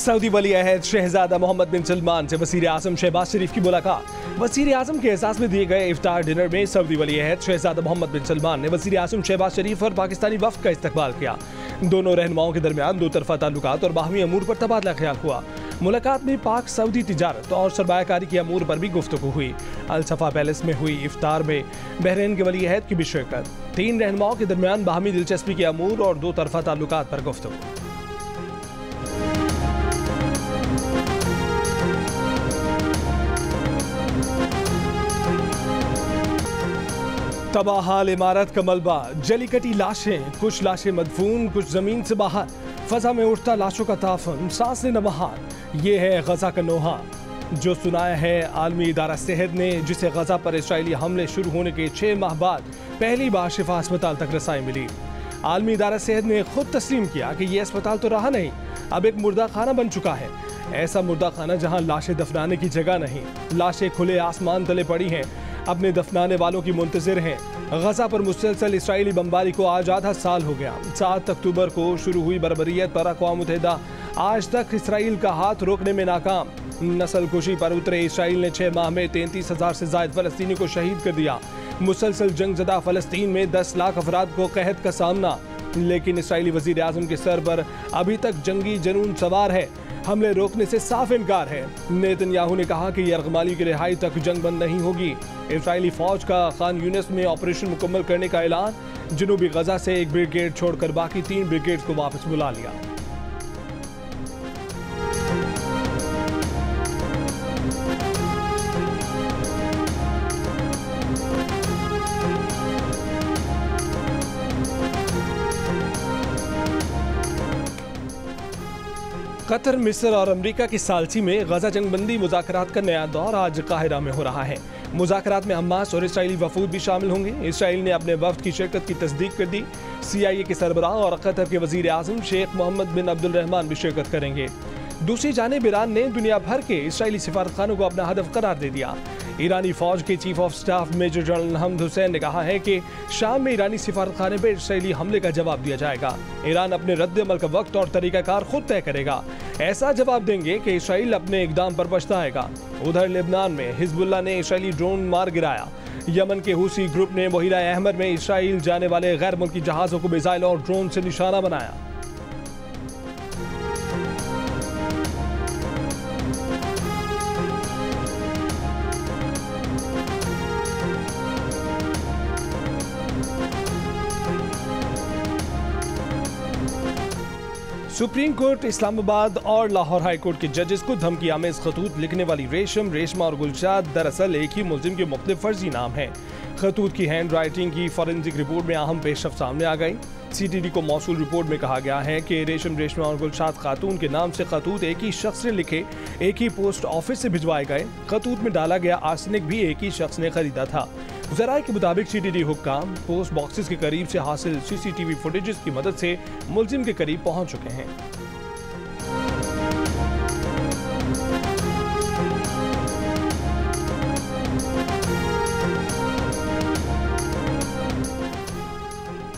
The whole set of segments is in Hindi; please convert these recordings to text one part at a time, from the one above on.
सऊदी वली अहद शहजादा मोहम्मद बिन सलमान से वज़ीर आज़म शहबाज शरीफ की मुलाकात। वज़ीर आज़म के एहसास में दिए गए इफ्तार डिनर में सऊदी वली अहद शहजादा मोहम्मद बिन सलमान ने वज़ीर आज़म शहबाज शरीफ और पाकिस्तानी वफ़द का इस्तकबाल किया। दोनों रहनुमाओं के दरमियान दो तरफा ताल्लुकात और बाहमी अमूर पर तबादला ख्याल हुआ। मुलाकात में पाक सऊदी तिजारत और सरमायाकारी के अमूर पर भी गुफ्तगू हुई। अल सफा पैलेस में हुई इफ्तार में बहरीन के वली अहद की भी शिरकत। तीन रहनुमाओं के दरमियान बाहमी दिलचस्पी के अमूर और दो तरफा ताल्लुकात पर गुफ्तगू। तबाहाल इमारत का मलबा, जली कटी लाशें, कुछ लाशें मदफून, कुछ जमीन से बाहर, फजा में उठता लाशों का ताफन, सांस लेना बहार। ये है गजा का नोहा जो सुनाया है आलमी इदारा सेहत ने, जिसे गजा पर इसराइली हमले शुरू होने के 6 माह बाद पहली बार शिफा अस्पताल तक रसाई मिली। आलमी इदारा सेहत ने खुद तस्लीम किया कि यह अस्पताल तो रहा नहीं, अब एक मुर्दा खाना बन चुका है। ऐसा मुर्दा खाना जहां लाशें दफनाने की जगह नहीं, लाशें खुले आसमान तले पड़ी हैं, अपने दफनाने वालों की मुंतजिर हैं। गजा पर मुसलसल इसराइली बमबारी को आज आधा साल हो गया। 7 अक्टूबर को शुरू हुई बर्बरियत पर अक़वाम मुत्तहिदा आज तक इसराइल का हाथ रोकने में नाकाम। नस्ल कुशी पर उतरे इसराइल ने 6 माह में 33,000 से ज़ायद फ़लस्तीनी को शहीद कर दिया। मुसलसल जंगज़दा फ़लस्तीन में 10 लाख अफराद को कहत का सामना, लेकिन इसराइली वज़ीर आज़म के सर पर अभी तक जंगी जुनून सवार है। हमले रोकने से साफ इनकार है। नेतन्याहू ने कहा कि यरगमाली की रिहाई तक जंग बंद नहीं होगी। इसराइली फौज का खान यूनिस में ऑपरेशन मुकम्मल करने का ऐलान। जनूबी गजा से एक ब्रिगेड छोड़कर बाकी 3 ब्रिगेड को वापस बुला लिया। कतर, मिस्र और अमेरिका की सालसी में गजा जंगबंदी मुज़ाकरात का नया दौर आज काहिरा में हो रहा है। मुज़ाकरात में हमास और इसराइली वफूद भी शामिल होंगे। इसराइल ने अपने वफ्द की शिरकत की तस्दीक कर दी। CIA के सरबराह और कतर के वज़ीर आज़म शेख मोहम्मद बिन अब्दुल रहमान भी शिरकत करेंगे। दूसरी जानिब ईरान ने दुनिया भर के इसराइली सिफारतखानों को अपना हदफ करार दे दिया। ईरानी फौज के chief of staff major general Hamad Hussain ने कहा है कि शाम में ईरानी सिफारतखाने पर इसराइली हमले का जवाब दिया जाएगा। ईरान अपने रद्द अमल का वक्त और तरीकाकार खुद तय करेगा। ऐसा जवाब देंगे कि इसराइल अपने इकदाम पर पछताएगा। उधर लेबनान में हिजबुल्लाह ने इसराइली ड्रोन मार गिराया। यमन के हुसी ग्रुप ने बहीरा अहमर में इसराइल जाने वाले गैर मुल्की जहाज़ों को मिसाइल और ड्रोन से निशाना बनाया। सुप्रीम कोर्ट, इस्लामाबाद और लाहौर हाई कोर्ट के जजेस को धमकी आमेज खतूत लिखने वाली रेशम, रेशमा और गुलशाद दरअसल एक ही मुल्जिम के मुख्तलिफ फर्जी नाम हैं। खतूत की हैंड राइटिंग की फॉरेंसिक रिपोर्ट में अहम पेशरफ्त सामने आ गई। CTD को मौसूल रिपोर्ट में कहा गया है कि रेशम, रेशमा और गुलशाद खातून के नाम से खतूत एक ही शख्स ने लिखे, एक ही पोस्ट ऑफिस से भिजवाए गए। खतूत में डाला गया आर्सेनिक भी एक ही शख्स ने खरीदा था। ज़राए के मुताबिक CTD हुक्काम पोस्ट बॉक्सेस के करीब से हासिल CCTV फुटेजेस की मदद से मुल्जिम के करीब पहुंच चुके हैं।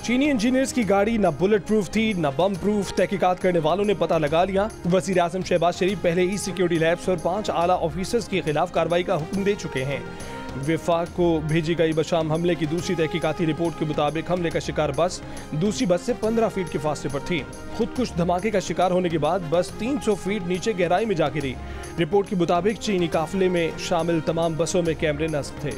चीनी इंजीनियर्स की गाड़ी न बुलेट प्रूफ थी न बम प्रूफ। तहकीकात करने वालों ने पता लगा लिया। वज़ीर आज़म शहबाज शरीफ पहले ही सिक्योरिटी लैब्स पर 5 आला ऑफिसर्स के खिलाफ कार्रवाई का हुक्म दे चुके हैं। विफाक को भेजी गई बशाम हमले की दूसरी तहकीकाती रिपोर्ट के मुताबिक हमले का शिकार बस दूसरी बस से 15 फीट के फासले पर थी। खुदकुश धमाके का शिकार होने के बाद बस 300 फीट नीचे गहराई में जा गिरी। रिपोर्ट के मुताबिक चीनी काफिले में शामिल तमाम बसों में कैमरे नस्ब थे।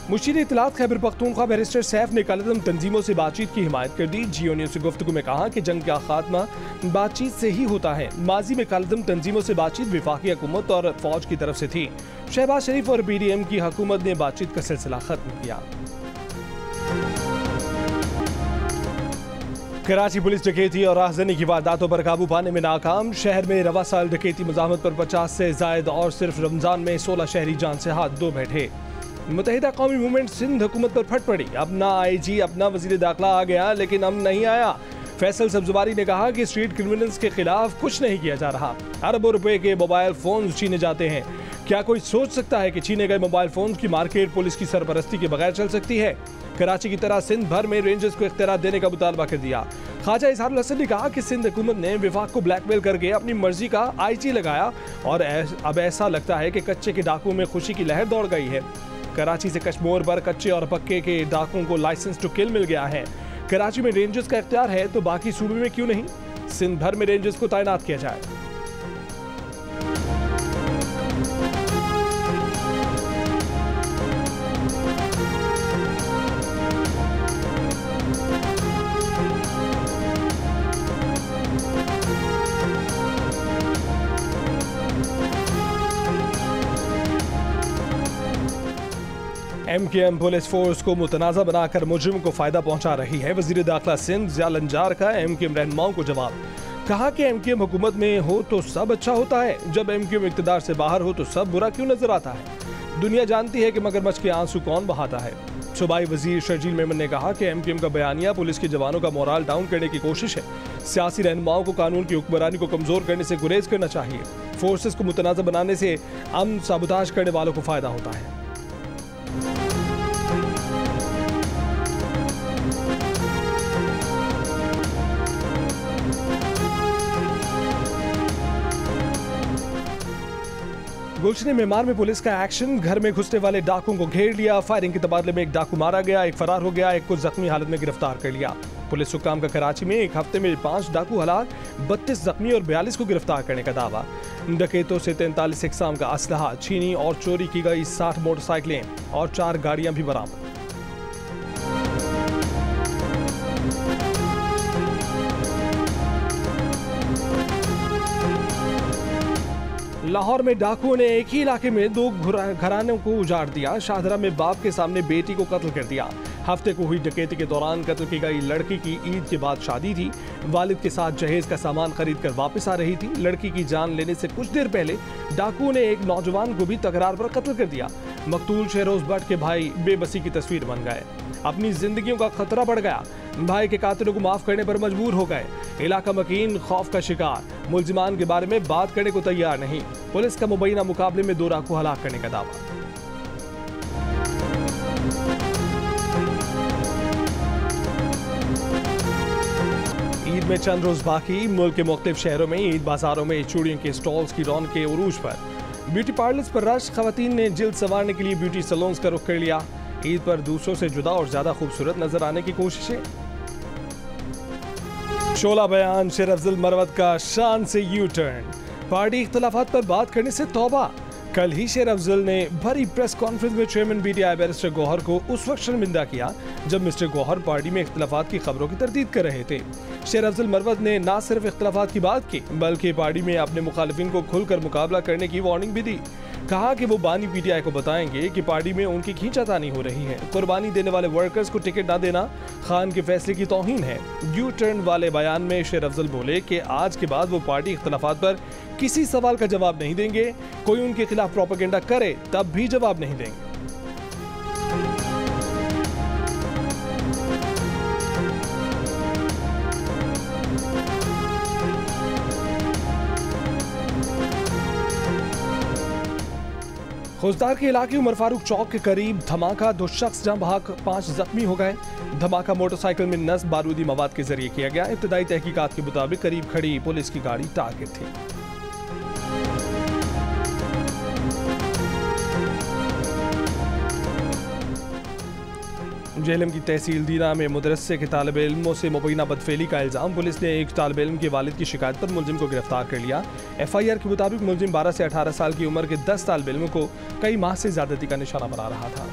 मुशीर इत्तलात खैबर पख्तूनख्वा बैरिस्टर सैफ ने कलअदम तंजीमों से बातचीत की हिमायत कर दी। जियो न्यूज़ से गुफ्तगू में कहा कि जंग का खात्मा बातचीत से ही होता है। माजी में कलअदम तंजीमों से बातचीत वफाकी हुकूमत और फौज की तरफ से थी। शहबाज शरीफ और BDM की हुकूमत ने बातचीत का सिलसिला खत्म किया। कराची पुलिस डकैती और राहज़नी की वारदातों पर काबू पाने में नाकाम। शहर में रवा साल डकैती मुज़ाहमत पर 50 से ज़ायद और सिर्फ रमजान में 16 शहरी जान से हाथ धो बैठे। मुत्तहिदा कौमी मूवमेंट सिंध हुकूमत पर फट पड़ी। अपना IG, अपना वज़ीर दाखिला आ गया लेकिन हम नहीं आया। फैसल सब्जवारी ने कहा कि स्ट्रीट क्रिमिनल्स के खिलाफ कुछ नहीं किया जा रहा। अरबों रुपए के मोबाइल फोन छीने जाते हैं। क्या कोई सोच सकता है कि छीने गए मोबाइल फोन की मार्केट पुलिस की सरपरस्ती के बगैर चल सकती है? कराची की तरह सिंध भर में रेंजर्स को इख्तियार देने का मुतालबा कर दिया। ख्वाजा इजहारुल हसन ने कहा कि सिंध हुकूमत ने विफाक को ब्लैकमेल करके अपनी मर्जी का आईजी लगाया और अब ऐसा लगता है कि कच्चे के डाकुओं में खुशी की लहर दौड़ गई है। कराची से कश्मीर पर कच्चे और पक्के के डाकुओं को लाइसेंस टू किल मिल गया है। कराची में रेंजर्स का इख्तियार है तो बाकी सूबे में क्यों नहीं? सिंध भर में रेंजर्स को तैनात किया जाए। एमकेएम पुलिस फोर्स को मुतनाज़ा बनाकर मुजरिम को फायदा पहुंचा रही है। वजीर दाखिला सिंध ज़िया लंजार का एमकेएम रहनुमाओं को जवाब। कहा कि एमकेएम हुकूमत में हो तो सब अच्छा होता है, जब एमकेएम इक़्तिदार से बाहर हो तो सब बुरा क्यों नजर आता है? दुनिया जानती है कि मगरमच्छ के आंसू कौन बहाता है। सूबाई वजीर शर्जील मेमन ने कहा कि एमकेएम का बयानिया पुलिस के जवानों का मोराल डाउन करने की कोशिश है। सियासी रहनुमाओं को कानून की हुक्मरानी को कमजोर करने से गुरेज करना चाहिए। फोर्सेस को मुतनाज़ा बनाने से अमन साबुताज करने वालों को फायदा होता है। गुलशन मेमार में पुलिस का एक्शन। घर में घुसने वाले डाकुओं को घेर लिया। फायरिंग के तबादले में एक डाकू मारा गया, एक फरार हो गया, एक को जख्मी हालत में गिरफ्तार कर लिया। पुलिस हुक्काम का कराची में एक हफ्ते में 5 डाकू हलाक, 32 जख्मी और 42 को गिरफ्तार करने का दावा। डकैतों से 43 इकसाम का असलहा छीनी और चोरी की गई 60 मोटरसाइकिलें और 4 गाड़ियां भी बरामद। लाहौर में डाकुओं ने एक ही इलाके में 2 घरानों को उजाड़ दिया। शाहदरा में बाप के सामने बेटी को कत्ल कर दिया। हफ्ते को हुई डकैती के दौरान कत्ल की गई लड़की की ईद के बाद शादी थी। वालिद के साथ जहेज का सामान खरीद कर वापस आ रही थी। लड़की की जान लेने से कुछ देर पहले डाकुओं ने एक नौजवान को भी तकरार पर कत्ल कर दिया। मकतूल शहरोज भट्ट के भाई बेबसी की तस्वीर बन गए। अपनी जिंदगियों का खतरा बढ़ गया। भाई के कातिलों को माफ करने पर मजबूर हो गए। इलाका मकीन, खौफ का शिकार। मुलजिमान के बारे में बात करने को तैयार नहीं। पुलिस का मुबैना मुकाबले में 2 डाकू हलाक करने का दावा। ईद में चंद रोज बाकी। मुल्क के मुख्तलिफ शहरों में ईद बाजारों में चूड़ियों के स्टॉल्स की रौनक के उरूज पर। ब्यूटी पार्लर्स पर रश। खवातीन ने जिल्द संवारने के लिए ब्यूटी सैलून्स का रुख कर लिया। ईद पर दूसरों से जुदा और ज्यादा खूबसूरत नजर आने की कोशिशें। शोला बयान। शेर अफजल मरवत का शान से यू टर्न। पार्टी इख्तिलाफात पर बात करने से तौबा। कल ही शेर अफजल ने भरी प्रेस कॉन्फ्रेंस में चेयरमैन पीटीआई बैरिस्टर गौहर को उस वक्त शर्मिंदा किया जब मिस्टर गौहर पार्टी में इख्तिलाफात की खबरों की तरदीद कर रहे थे। शेर अफजल मरवत ने न सिर्फ इख्तिलाफात की बात की बल्कि पार्टी में अपने मुखालिफिन को खुलकर मुकाबला करने की वार्निंग भी दी। कहा कि वो बानी पीटीआई को बताएंगे कि पार्टी में उनकी खींचातानी हो रही है। कुर्बानी देने वाले वर्कर्स को टिकट न देना खान के फैसले की तौहीन है। यू टर्न वाले बयान में शेर अफजल बोले कि आज के बाद वो पार्टी इख्तिलाफात पर किसी सवाल का जवाब नहीं देंगे। कोई उनके खिलाफ प्रोपेगेंडा करे तब भी जवाब नहीं देंगे। खुजदार के इलाके उमर फारूक चौक के करीब धमाका। 2 शख्स जहां बहक 5 जख्मी हो गए। धमाका मोटरसाइकिल में नस्ब बारूदी मवाद के जरिए किया गया। इब्तदाई तहकीकात के मुताबिक करीब खड़ी पुलिस की गाड़ी टारगेट थी। जेहलम की तहसील दीना में मदरसे के तालिब इल्मों से मुबैना बदफेली का इल्ज़ाम। पुलिस ने एक तालिब इल्म के वालिद की शिकायत पर मुलजिम को गिरफ्तार कर लिया। FIR के मुताबिक मुलजिम 12 से 18 साल की उम्र के 10 तालिब इल्मों को कई माह से ज्यादती का निशाना बना रहा था।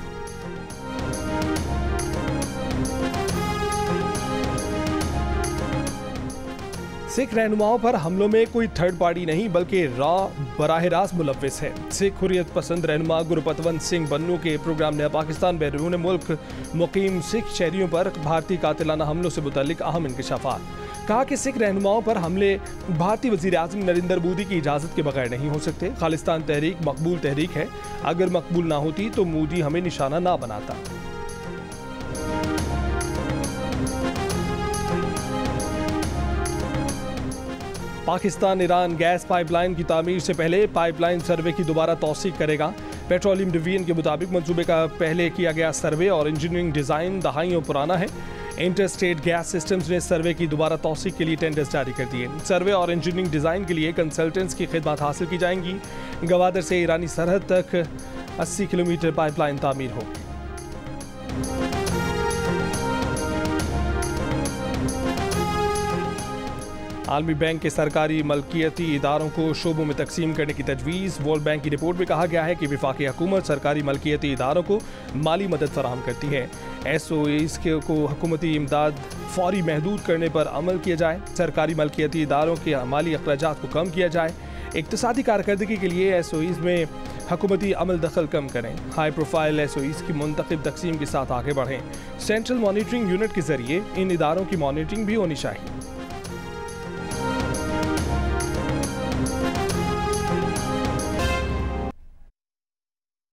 सिख रहनुमाओं पर हमलों में कोई थर्ड पार्टी नहीं बल्कि बराह रास्त मुलव्विस है। सिख हुर्रियत पसंद रहनुमा गुरपतवंत सिंह बन्नू के प्रोग्राम ने पाकिस्तान बैरून मुल्क मुकीम सिख शहरियों पर भारतीय कातिलाना हमलों से मुतल्लिक अहम इंकशाफात। कहा कि सिख रहनुमाओं पर हमले भारतीय वज़ीर आज़म नरेंद्र मोदी की इजाज़त के बगैर नहीं हो सकते। खालिस्तान तहरीक मकबूल तहरीक है। अगर मकबूल ना होती तो मोदी हमें निशाना ना बनाता। पाकिस्तान ईरान गैस पाइपलाइन की तामीर से पहले पाइपलाइन सर्वे की दोबारा तौसीक करेगा। पेट्रोलियम डिवीजन के मुताबिक मंसूबे का पहले किया गया सर्वे और इंजीनियरिंग डिज़ाइन दहाइयों पुराना है। इंटरस्टेट गैस सिस्टम्स ने सर्वे की दोबारा तौसीक के लिए टेंडर्स जारी कर दिए। सर्वे और इंजीनियरिंग डिज़ाइन के लिए कंसल्टेंट्स की खिदमत हासिल की जाएंगी। गवादर से ईरानी सरहद तक 80 किलोमीटर पाइपलाइन तामीर हो। आलमी बैंक के सरकारी मलकियती इदारों को शोबों में तकसीम करने की तजवीज़। वर्ल्ड बैंक की रिपोर्ट में कहा गया है कि वफाकी हुकूमत सरकारी मलकियती इदारों को माली मदद फराहम करती है। SOEs को हुकूमती इमदाद फौरी महदूद करने पर अमल किया जाए। सरकारी मलकियती इदारों के माली अखराजात को कम किया जाए। इक्तिसादी कारकर्दगी के लिए SOEs में हुकूमती अमल दखल कम करें। हाई प्रोफाइल SOEs की मुंतखब तकसीम के साथ आगे बढ़ें। सेंट्रल मॉनिटरिंग यूनिट के जरिए इन इदारों की मॉनिटरिंग भी होनी चाहिए।